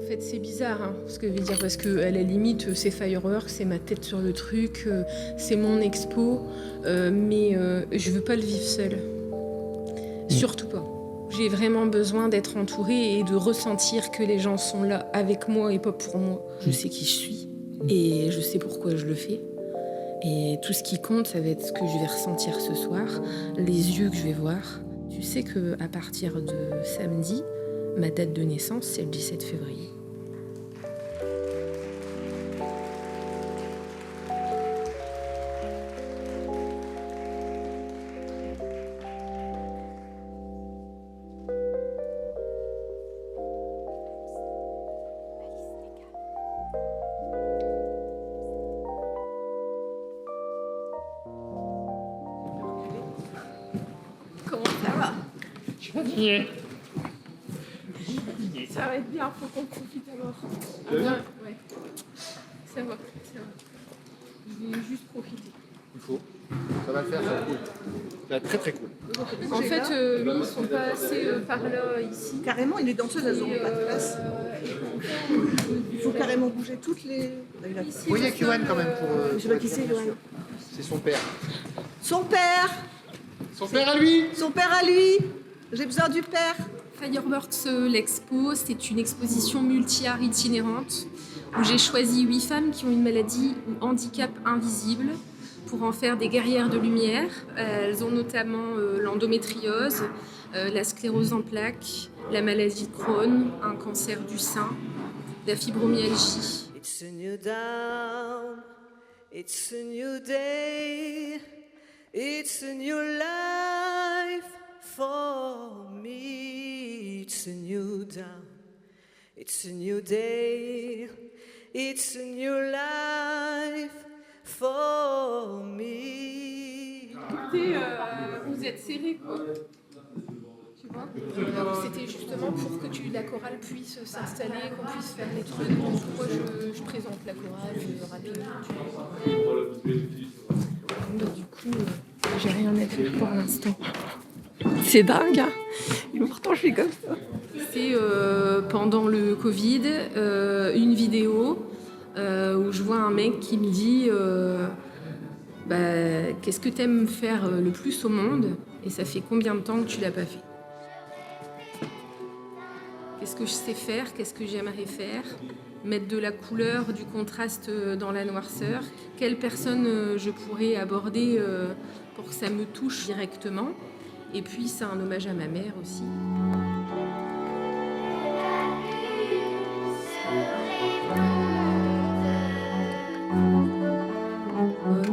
En fait, c'est bizarre, hein, ce que je veux dire, parce que à la limite, c'est Fireworks, c'est ma tête sur le truc, c'est mon expo, mais je veux pas le vivre seule. Surtout pas. J'ai vraiment besoin d'être entourée et de ressentir que les gens sont là avec moi et pas pour moi. Je sais qui je suis et je sais pourquoi je le fais. Et tout ce qui compte, ça va être ce que je vais ressentir ce soir, les yeux que je vais voir. Tu sais qu'à partir de samedi, ma date de naissance, c'est le 17 février. Comment ça va? Je suis fatigué. Ça va être bien, faut qu'on profite alors. Ouais. Ça va. Je vais juste profiter. Il faut. Ça va le faire, ça va être cool. Ça va être très très cool. En fait, ils sont pas assez par là ici. Carrément, les danseuses, elles n'auront pas de place. Il faut carrément bouger toutes les... Vous voyez Kiwan quand même pour... Je sais pas qui c'est, Yoann. C'est son père. Son père! Son père à lui! Son père à lui! J'ai besoin du père! Fireworks, l'expo, c'est une exposition multi-art itinérante où j'ai choisi 8 femmes qui ont une maladie ou handicap invisible pour en faire des guerrières de lumière. Elles ont notamment l'endométriose, la sclérose en plaques, la maladie de Crohn, un cancer du sein, la fibromyalgie. It's a new dawn, it's a new day, it's a new life for me. It's a new dawn, it's a new day, it's a new life for me. Vous êtes serrés, quoi. Tu vois? C'était justement pour que la chorale puisse s'installer, qu'on puisse faire les trucs. Donc moi, je présente la chorale rapidement. Donc, du coup, j'ai rien à faire pour l'instant. C'est dingue, hein? Et pourtant, je suis comme ça. C'est pendant le Covid, une vidéo où je vois un mec qui me dit qu'est-ce que t'aimes faire le plus au monde et ça fait combien de temps que tu l'as pas fait? Qu'est-ce que je sais faire? Qu'est-ce que j'aimerais faire? Mettre de la couleur, du contraste dans la noirceur. Quelle personne je pourrais aborder pour que ça me touche directement? Et puis c'est un hommage à ma mère aussi.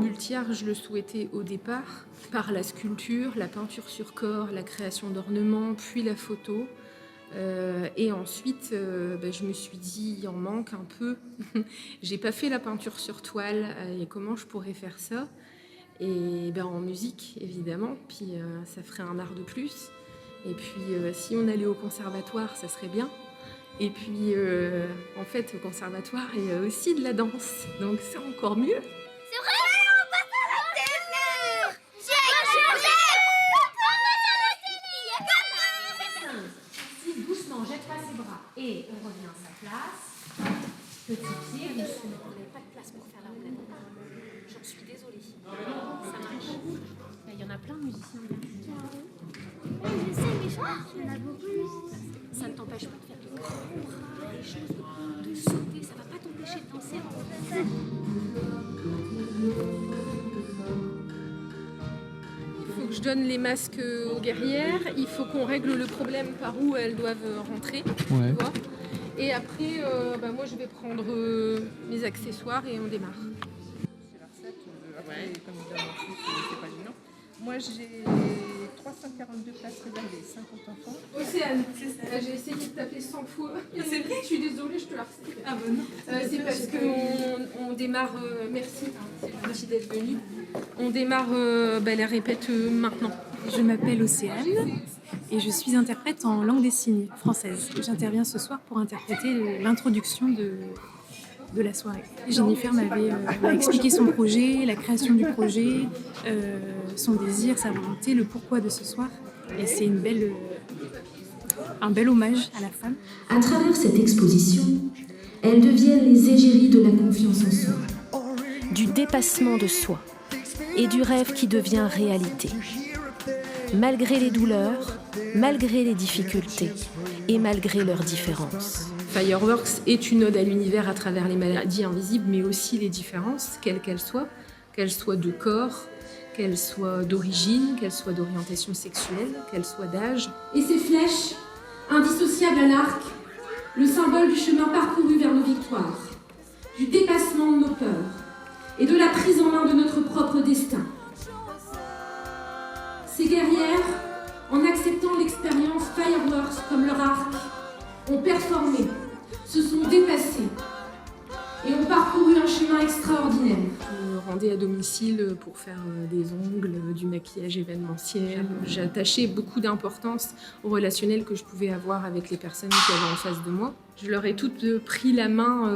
Multi-art, je le souhaitais au départ, par la sculpture, la peinture sur corps, la création d'ornements, puis la photo. Et ensuite, je me suis dit, il en manque un peu. J'ai pas fait la peinture sur toile, et comment je pourrais faire ça? Et en musique, évidemment, puis ça ferait un art de plus. Et puis, si on allait au conservatoire, ça serait bien. Et puis, en fait, au conservatoire, il y a aussi de la danse, donc c'est encore mieux. C'est vrai, on passe à la télé. Si, doucement, jette pas ses bras. Et on revient à sa place. Petit pied, doucement. On n'avait pas de place pour faire la roulade. J'en suis désolée. Ça marche. Il y en a plein de musiciens. Je sais, mais je pense qu'il y en a beaucoup. Ça ne t'empêche pas de faire de grands bras, des choses, de sauter. Ça va pas t'empêcher de danser. Il faut que je donne les masques aux guerrières. Il faut qu'on règle le problème par où elles doivent rentrer. Ouais. Tu vois. Et après, moi, je vais prendre mes accessoires et on démarre. C'est la recette. Après, comme il donne en plus, c'est pas gênant. Moi, j'ai 342 places réservées, 50 enfants. Océane, j'ai essayé de taper 100 fois. C'est vrai, je suis désolée, je te la recèle. Ah bon, non. C'est parce qu'on démarre, merci, c'est gentil d'être venu. On démarre la répète maintenant. Je m'appelle Océane et je suis interprète en langue des signes française. J'interviens ce soir pour interpréter l'introduction de la soirée. Jennifer m'a expliqué son projet, la création du projet, son désir, sa volonté, le pourquoi de ce soir. Et c'est un bel hommage à la femme. À travers cette exposition, elles deviennent les égéries de la confiance en soi. Du dépassement de soi et du rêve qui devient réalité. Malgré les douleurs, malgré les difficultés et malgré leurs différences. Fireworks est une ode à l'univers à travers les maladies invisibles, mais aussi les différences, quelles qu'elles soient de corps, qu'elles soient d'origine, qu'elles soient d'orientation sexuelle, qu'elles soient d'âge. Et ces flèches, indissociables à l'arc, le symbole du chemin parcouru vers nos victoires, du dépassement de nos peurs et de la prise en main de notre propre destin. Ces guerrières, en acceptant l'expérience Fireworks comme leur arc, ont performé, se sont dépassées et ont parcouru un chemin extraordinaire. Je me rendais à domicile pour faire des ongles, du maquillage événementiel. J'attachais beaucoup d'importance au relationnel que je pouvais avoir avec les personnes qui avaient en face de moi. Je leur ai toutes pris la main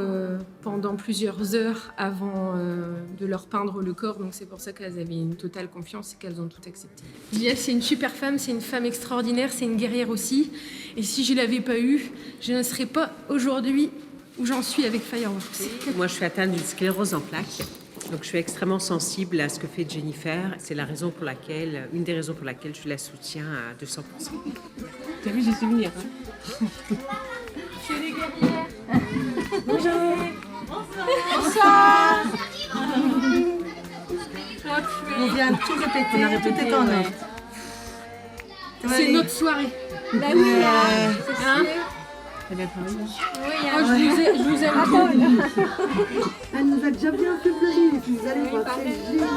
pendant plusieurs heures avant de leur peindre le corps, donc c'est pour ça qu'elles avaient une totale confiance et qu'elles ont tout accepté. Liel, c'est une super femme, c'est une femme extraordinaire, c'est une guerrière aussi. Et si je ne l'avais pas eue, je ne serais pas aujourd'hui où j'en suis avec Fireworks. Moi, je suis atteinte d'une sclérose en plaques. Donc, je suis extrêmement sensible à ce que fait Jennifer. C'est une des raisons pour laquelle je la soutiens à 200%. T'as vu, j'ai su venir. C'est les guerrières. Bonjour. Bonsoir. On vient tout répéter. On a répété en ordre. C'est notre soirée. Bah oui, Hein? Elle a travaillé. oui, Oh, je vous aime. Elle nous a déjà bien fait pleurer et puis vous allez voir, c'est génial.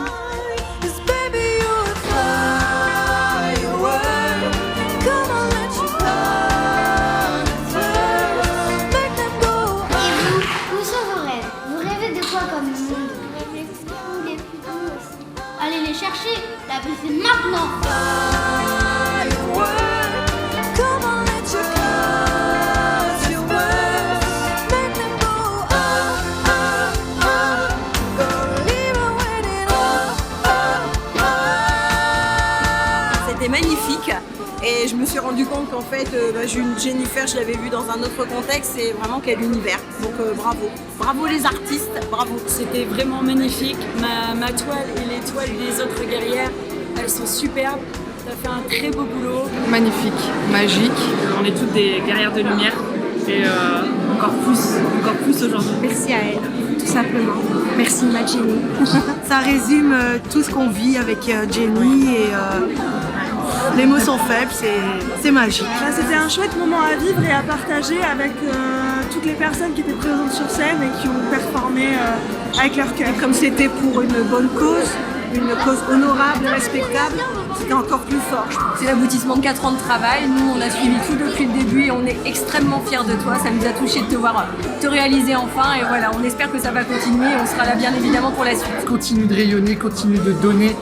Où sont vos rêves? Vous rêvez de quoi comme monde? Vous rêvez où les plus beaux aussi. Allez les chercher, la vie c'est maintenant. C'était magnifique et je me suis rendu compte qu'en fait Jennifer, je l'avais vue dans un autre contexte, c'est vraiment quel univers, donc bravo les artistes, bravo. C'était vraiment magnifique, ma toile et les toiles des autres guerrières, elles sont superbes, ça fait un très beau boulot. Magnifique, magique. On est toutes des guerrières de lumière et encore plus aujourd'hui. Merci à elle, tout simplement. Merci ma Jenny. Ça résume tout ce qu'on vit avec Jenny et les mots sont faibles, c'est magique. C'était un chouette moment à vivre et à partager avec toutes les personnes qui étaient présentes sur scène et qui ont performé avec leur cœur. Comme c'était pour une bonne cause, une cause honorable, respectable, c'était encore plus fort. C'est l'aboutissement de 4 ans de travail, nous on a suivi tout depuis le début et on est extrêmement fiers de toi, ça nous a touché de te voir te réaliser enfin et voilà, on espère que ça va continuer et on sera là bien évidemment pour la suite. Continue de rayonner, continue de donner,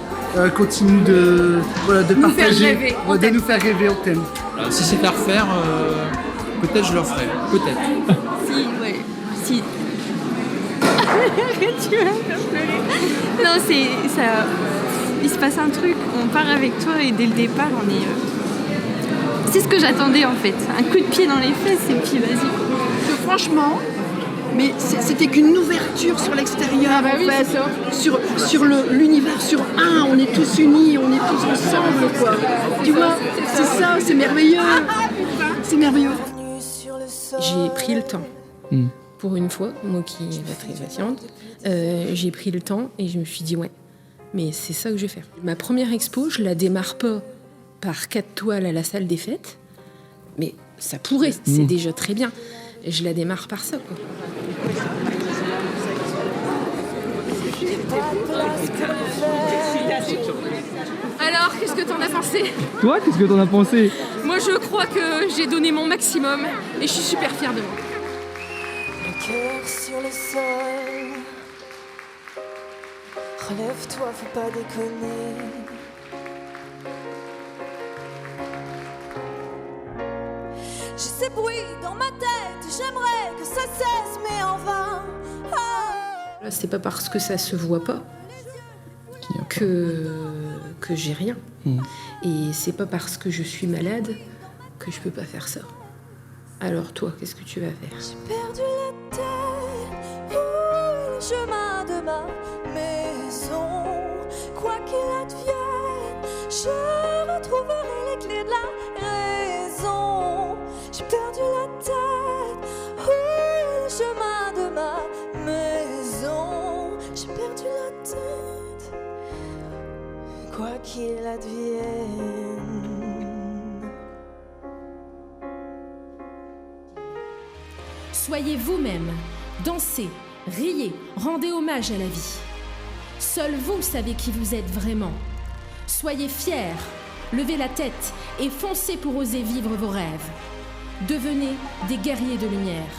continue de Nous partager, faire rêver, de nous faire rêver, on t'aime. Si c'est à refaire, peut-être je le referai, peut-être. Si. Tu vas me faire pleurer. Non, c'est ça. Il se passe un truc. On part avec toi et dès le départ, on est. C'est ce que j'attendais en fait. Un coup de pied dans les fesses et puis vas-y. Franchement, mais c'était qu'une ouverture sur l'extérieur, en fait, sur l'univers, on est tous unis, on est tous ensemble, quoi. Tu vois, c'est ça, c'est merveilleux. C'est merveilleux. J'ai pris le temps. Pour une fois, moi qui est très patiente, j'ai pris le temps et je me suis dit ouais, mais c'est ça que je vais faire. Ma première expo, je la démarre pas par 4 toiles à la salle des fêtes, mais ça pourrait, c'est déjà très bien. Je la démarre par ça, quoi. Alors, qu'est-ce que t'en as pensé? Toi, qu'est-ce que t'en as pensé? Moi, je crois que j'ai donné mon maximum et je suis super fière de moi. Le cœur sur le sol, relève-toi, faut pas déconner. J'ai ces bruits dans ma tête, j'aimerais que ça cesse, mais en vain. Là, c'est pas parce que ça se voit pas que j'ai rien. Et c'est pas parce que je suis malade que je peux pas faire ça. Alors toi, qu'est-ce que tu vas faire? J'ai perdu la tête, où le chemin de ma maison. Quoi qu'il advienne, je retrouverai les clés de la raison. J'ai perdu la tête, où le chemin de ma maison. J'ai perdu la tête, quoi qu'il advienne. Soyez vous-même, dansez, riez, rendez hommage à la vie. Seul vous savez qui vous êtes vraiment. Soyez fiers, levez la tête et foncez pour oser vivre vos rêves. Devenez des guerriers de lumière.